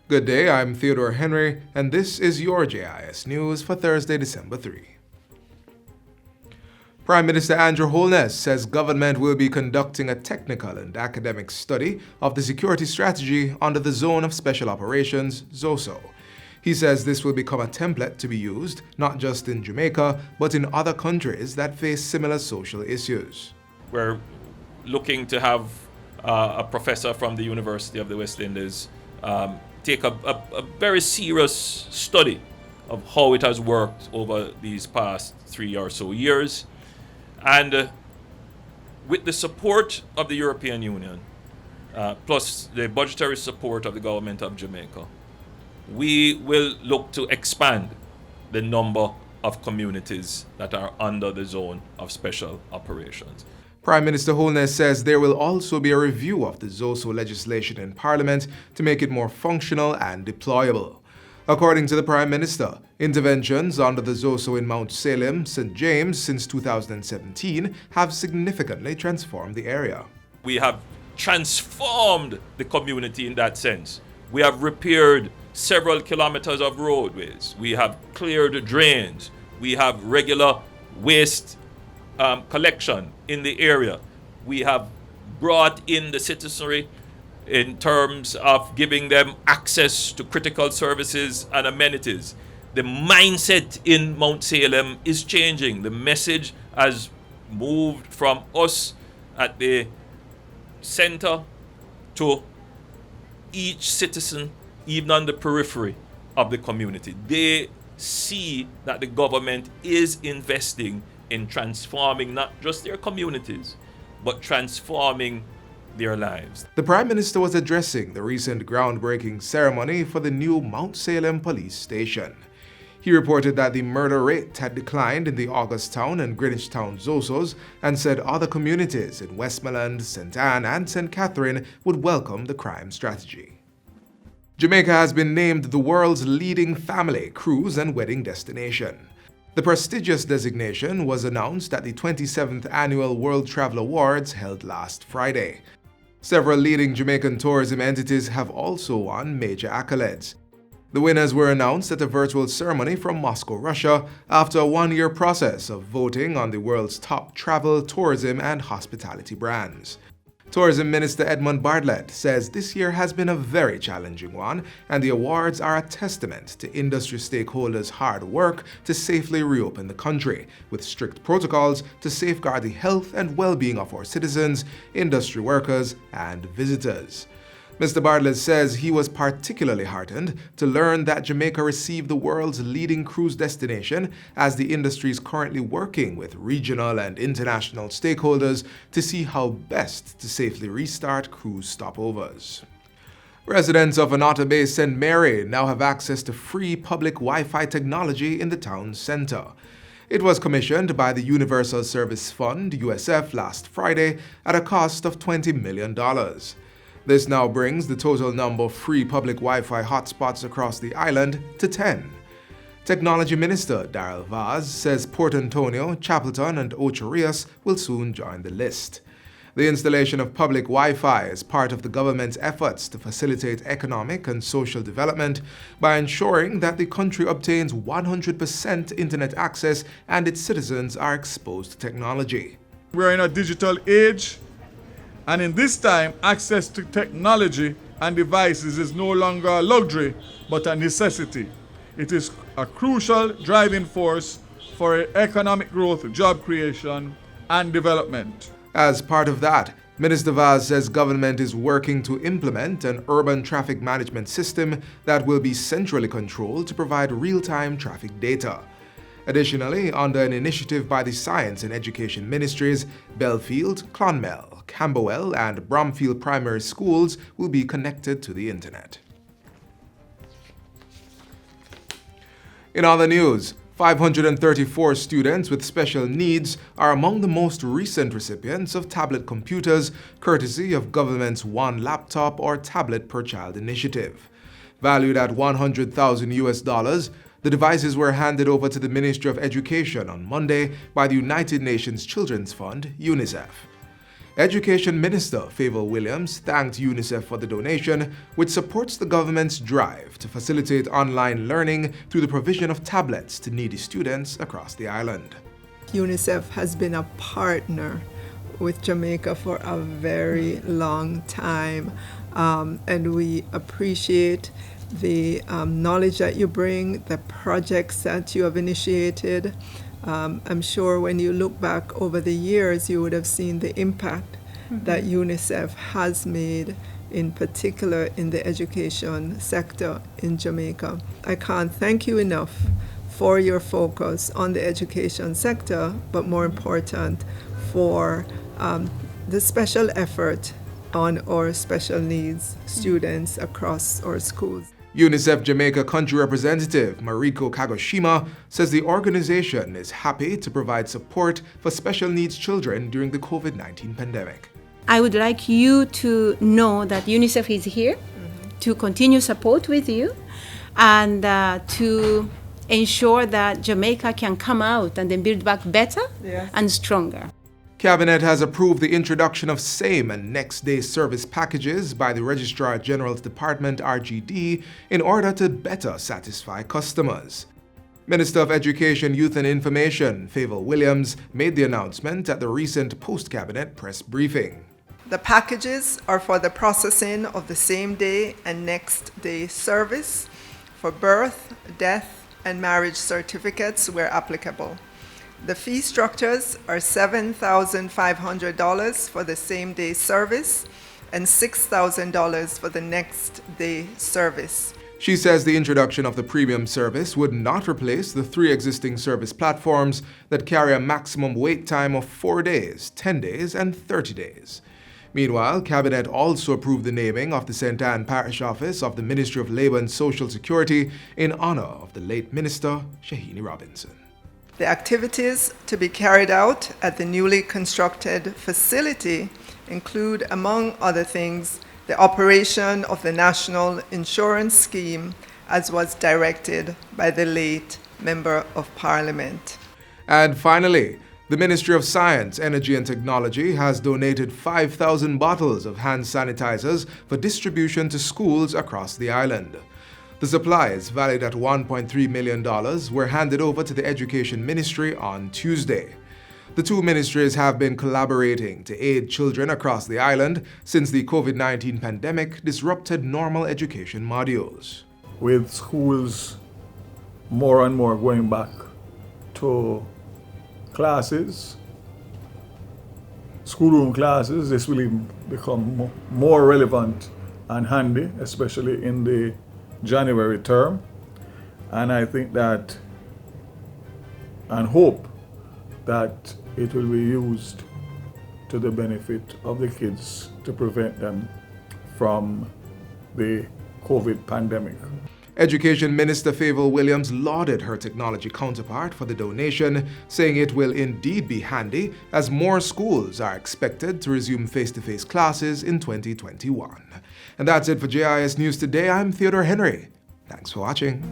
Good day, I'm Theodore Henry, and this is your JIS News for Thursday, December 3. Prime Minister Andrew Holness says government will be conducting a technical and academic study of the security strategy under the Zone of Special Operations, ZOSO. He says this will become a template to be used not just in Jamaica, but in other countries that face similar social issues. We're looking to have a professor from the University of the West Indies take a very serious study of how it has worked over these past 3 or so years. And with the support of the European Union, plus the budgetary support of the government of Jamaica, we will look to expand the number of communities that are under the Zone of Special Operations. Prime Minister Holness says there will also be a review of the ZOSO legislation in Parliament to make it more functional and deployable. According to the Prime Minister, interventions under the ZOSO in Mount Salem, St. James since 2017 have significantly transformed the area. We have transformed the community in that sense. We have repaired several kilometers of roadways. We have cleared drains. We have regular waste collection in the area. We have brought in the citizenry in terms of giving them access to critical services and amenities. The mindset in Mount Salem is changing. The message has moved from us at the center to each citizen, even on the periphery of the community. They see that the government is investing in transforming not just their communities, but transforming their lives. The Prime Minister was addressing the recent groundbreaking ceremony for the new Mount Salem police station. He reported that the murder rate had declined in the Augusttown and Greenwich Town ZOSOs and said other communities in Westmoreland, St. Anne and St. Catherine would welcome the crime strategy. Jamaica has been named the world's leading family, cruise and wedding destination. The prestigious designation was announced at the 27th Annual World Travel Awards held last Friday. Several leading Jamaican tourism entities have also won major accolades. The winners were announced at a virtual ceremony from Moscow, Russia, after a one-year process of voting on the world's top travel, tourism, and hospitality brands. Tourism Minister Edmund Bartlett says this year has been a very challenging one, and the awards are a testament to industry stakeholders' hard work to safely reopen the country, with strict protocols to safeguard the health and well-being of our citizens, industry workers, and visitors. Mr. Bartlett says he was particularly heartened to learn that Jamaica received the world's leading cruise destination, as the industry is currently working with regional and international stakeholders to see how best to safely restart cruise stopovers. Residents of Anata Bay St. Mary now have access to free public Wi-Fi technology in the town center. It was commissioned by the Universal Service Fund, USF, last Friday at a cost of $20 million. This now brings the total number of free public Wi-Fi hotspots across the island to 10. Technology Minister Daryl Vaz says Port Antonio, Chapelton, and Ocho Rios will soon join the list. The installation of public Wi-Fi is part of the government's efforts to facilitate economic and social development by ensuring that the country obtains 100% internet access and its citizens are exposed to technology. We're in a digital age. And in this time, access to technology and devices is no longer a luxury, but a necessity. It is a crucial driving force for economic growth, job creation, and development. As part of that, Minister Vaz says government is working to implement an urban traffic management system that will be centrally controlled to provide real-time traffic data. Additionally, under an initiative by the Science and Education Ministries, Belfield, Clonmel, Camberwell, and Bromfield primary schools will be connected to the internet. In other news, 534 students with special needs are among the most recent recipients of tablet computers, courtesy of government's One Laptop or Tablet per Child initiative. Valued at $100,000, the devices were handed over to the Ministry of Education on Monday by the United Nations Children's Fund, UNICEF. Education Minister Favour Williams thanked UNICEF for the donation, which supports the government's drive to facilitate online learning through the provision of tablets to needy students across the island. UNICEF has been a partner with Jamaica for a very long time, and we appreciate the knowledge that you bring, the projects that you have initiated. I'm sure when you look back over the years, you would have seen the impact that UNICEF has made, in particular in the education sector in Jamaica. I can't thank you enough for your focus on the education sector, but more important, for the special effort on our special needs students across our schools. UNICEF Jamaica Country Representative Mariko Kagoshima says the organization is happy to provide support for special needs children during the COVID-19 pandemic. I would like you to know that UNICEF is here to continue support with you and to ensure that Jamaica can come out and then build back better and stronger. Cabinet has approved the introduction of same and next day service packages by the Registrar General's Department RGD in order to better satisfy customers. Minister of Education, Youth and Information Favour Williams made the announcement at the recent post-cabinet press briefing. The packages are for the processing of the same day and next day service for birth, death, and marriage certificates where applicable. The fee structures are $7,500 for the same day service and $6,000 for the next day service. She says the introduction of the premium service would not replace the 3 existing service platforms that carry a maximum wait time of 4 days, 10 days, and 30 days. Meanwhile, Cabinet also approved the naming of the St. Anne Parish Office of the Ministry of Labour and Social Security in honor of the late Minister Shahini Robinson. The activities to be carried out at the newly constructed facility include, among other things, the operation of the National Insurance Scheme as was directed by the late Member of Parliament. And finally, the Ministry of Science, Energy and Technology has donated 5,000 bottles of hand sanitizers for distribution to schools across the island. The supplies, valued at $1.3 million, were handed over to the Education Ministry on Tuesday. The 2 ministries have been collaborating to aid children across the island since the COVID-19 pandemic disrupted normal education modules. With schools more and more going back to classes, schoolroom classes, this will even become more relevant and handy, especially in the January term. And I think that and hope that it will be used to the benefit of the kids to prevent them from the COVID pandemic. Education Minister Favour Williams lauded her technology counterpart for the donation, saying it will indeed be handy as more schools are expected to resume face-to-face classes in 2021. And that's it for JIS News Today. I'm Theodore Henry. Thanks for watching.